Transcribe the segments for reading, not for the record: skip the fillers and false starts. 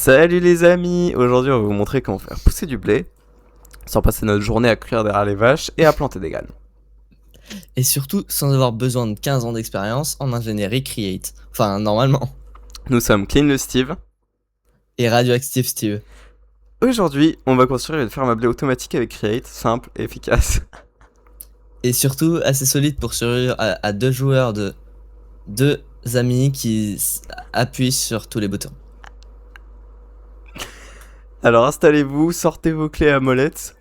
Salut les amis. Aujourd'hui on va vous montrer comment faire pousser du blé sans passer notre journée à courir derrière les vaches et à planter des graines. Et surtout sans avoir besoin de 15 ans d'expérience en ingénierie Create. Enfin, normalement. Nous sommes Clean le Steve. Et Radioactive Steve. Aujourd'hui on va construire une ferme à blé automatique avec Create, simple et efficace. Et surtout assez solide pour survivre à deux joueurs de deux amis qui appuient sur tous les boutons. Alors installez-vous, sortez vos clés à molette.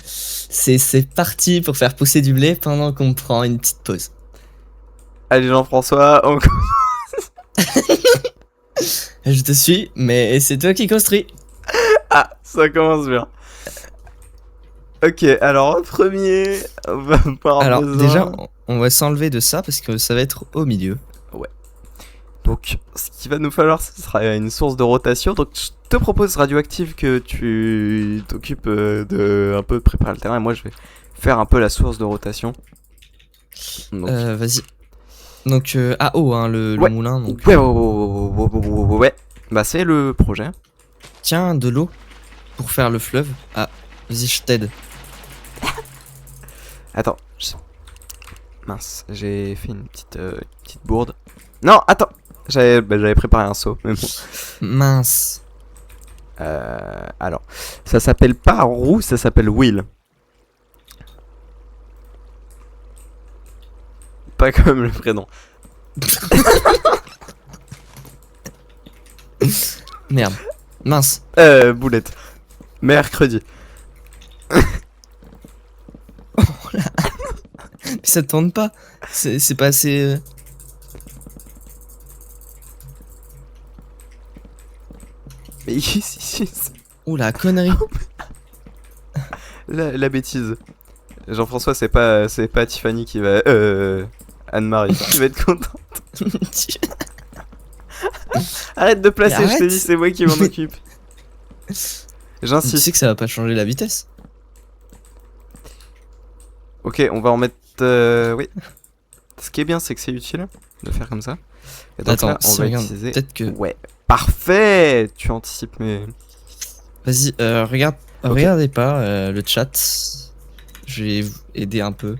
C'est parti pour faire pousser du blé pendant qu'on prend une petite pause. Allez Jean-François, on... Je te suis, mais c'est toi qui construis. Ah, ça commence bien. Ok, alors en premier, on va avoir Alors besoin... déjà, on va s'enlever de ça parce que ça va être au milieu. Donc, ce qu'il va nous falloir, ce sera une source de rotation. Donc, je te propose, Radioactive, que tu t'occupes de un peu préparer le terrain. Et moi, je vais faire un peu la source de rotation. Donc, Vas-y. Donc à eau, hein, le Ouais. moulin. Donc, ouais. Bah, c'est le projet. tiens, de l'eau pour faire le fleuve. Ah, vas-y, je t'aide. Attends. Mince, j'ai fait une petite bourde. Non, attends. J'avais préparé un seau, mais bon. Mince. Alors, ça s'appelle pas roue, ça s'appelle wheel. Pas comme le prénom. Merde. Mince. Boulette. Mercredi. Mais ça tourne pas. C'est pas assez. Mais ici, Ouh la connerie. la bêtise. Jean-François, c'est pas Tiffany qui va. Anne-Marie qui va être contente. Arrête de placer, Mais je t'ai arrête. dit, c'est moi qui m'en occupe. Tu J'insiste. sais que ça va pas changer la vitesse. Ok, on va en mettre. Oui. Ce qui est bien, c'est que c'est utile de faire comme ça. Et donc Attends, là, on si va regarde, utiliser. peut-être que. Ouais. Parfait. Tu anticipes mes. Vas-y, regarde. Ok. Regardez pas le chat. Je vais vous aider un peu.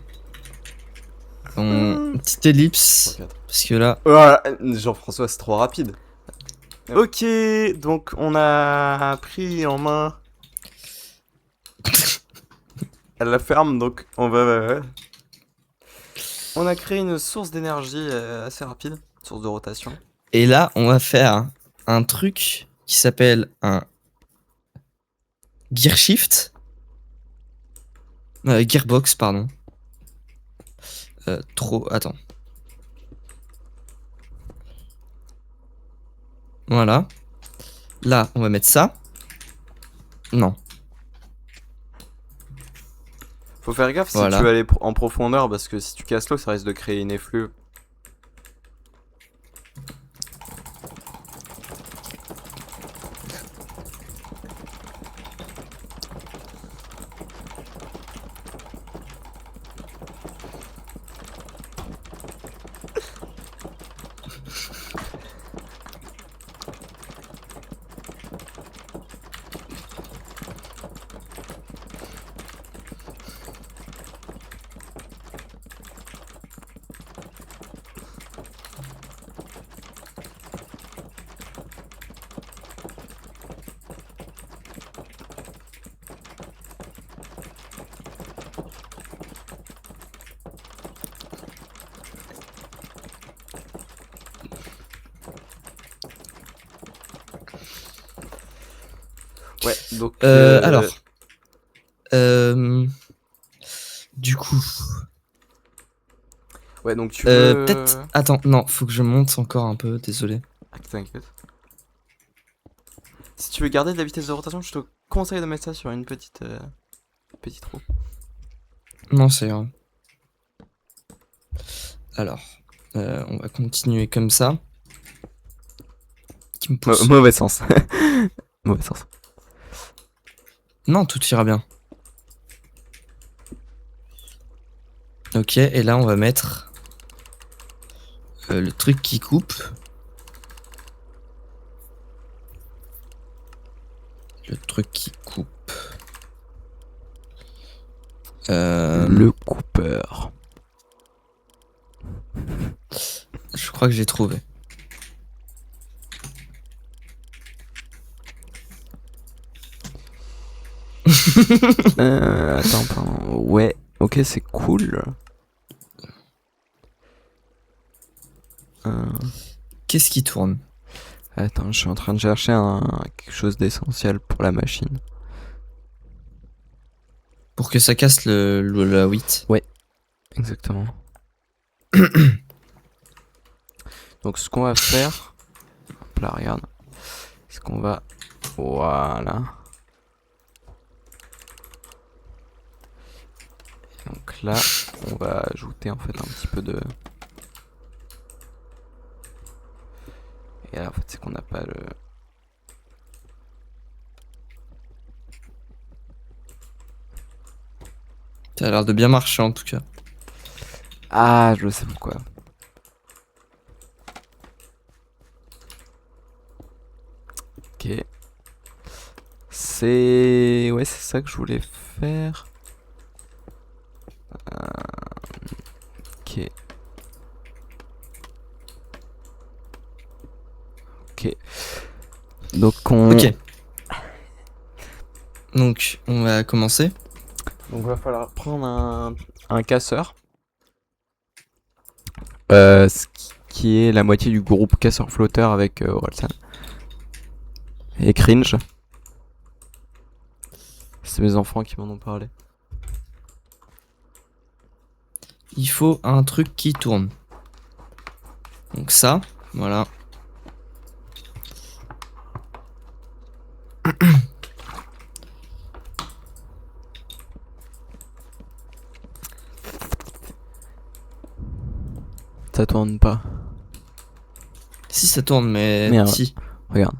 Une petite ellipse. Regarde. Parce que là. Voilà, Jean-François, c'est trop rapide. Ok, donc on a pris en main la ferme, donc on a créé une source d'énergie assez rapide, source de rotation. Et là, on va faire un truc qui s'appelle un gear shift. Gearbox, pardon. Attends. Voilà. Là, on va mettre ça. Non. Faut faire gaffe si Voilà. tu veux aller en profondeur, parce que si tu casses l'eau, ça risque de créer une effluve. Ouais, donc. Alors. Du coup. Ouais, donc tu veux. Peut-être. Attends, non, faut que je monte encore un peu, désolé. Ah, t'inquiète. Si tu veux garder de la vitesse de rotation, je te conseille de mettre ça sur une petite roue. Non, c'est grave. Alors. On va continuer comme ça. Qui me pousse. Mauvais sens. Mauvais sens. Non, tout ira bien. Ok, et là, on va mettre le truc qui coupe. Le truc qui coupe. Le Cooper. Je crois que j'ai trouvé. Attends, pardon. Ouais, ok, c'est cool. Qu'est-ce qui tourne? Attends, je suis en train de chercher quelque chose d'essentiel pour la machine. Pour que ça casse la 8. Exactement. Donc ce qu'on va faire, hop là regarde, c'est qu'on va, voilà. Et donc là, on va ajouter en fait un petit peu de. Et là en fait c'est qu'on n'a pas le. Ça a l'air de bien marcher en tout cas. Ah, je sais pourquoi. Ok. Ouais, c'est ça que je voulais faire. Ok. Ok. Donc Ok. Donc on va commencer. Donc va falloir prendre un casseur. Ce qui est la moitié du groupe casseur flotteur avec Orelsan. Et Cringe. C'est mes enfants qui m'en ont parlé. Il faut un truc qui tourne. Donc ça, voilà. Ça tourne pas. Si ça tourne, mais Merde. si. Regarde.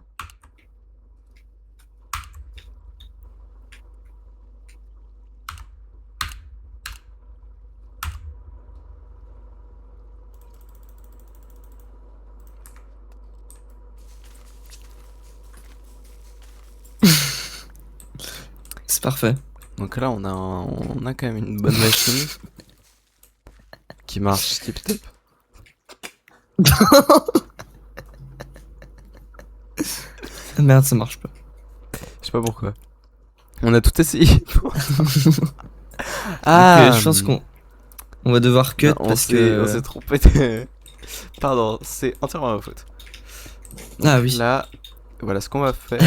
C'est parfait. Donc là on a quand même une bonne machine. Qui marche tip top. Merde, ça marche pas. Je sais pas pourquoi. On a tout essayé. Donc, je pense qu'on va devoir cut non, parce on que. s'est trompé de... Pardon, c'est entièrement ma faute. Donc Ah oui. là, voilà ce qu'on va faire.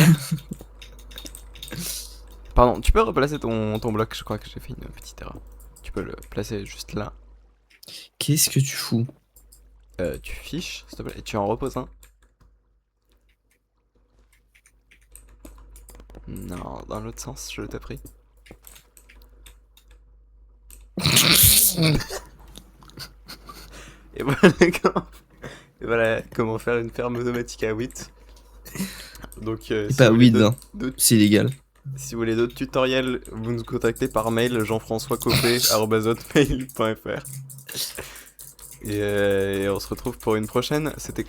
Pardon, tu peux replacer ton bloc, je crois que j'ai fait une petite erreur. Tu peux le placer juste là. Qu'est-ce que tu fous? Tu fiches, s'il te plaît, et tu en reposes un. Non, dans l'autre sens, je t'ai pris. Et voilà comment faire une ferme automatique à 8. Donc, si Pas vous voulez weed, hein. C'est illégal. si vous voulez d'autres tutoriels, vous nous contactez par mail jean-françois-copé@hotmail.fr. Et on se retrouve pour une prochaine. C'était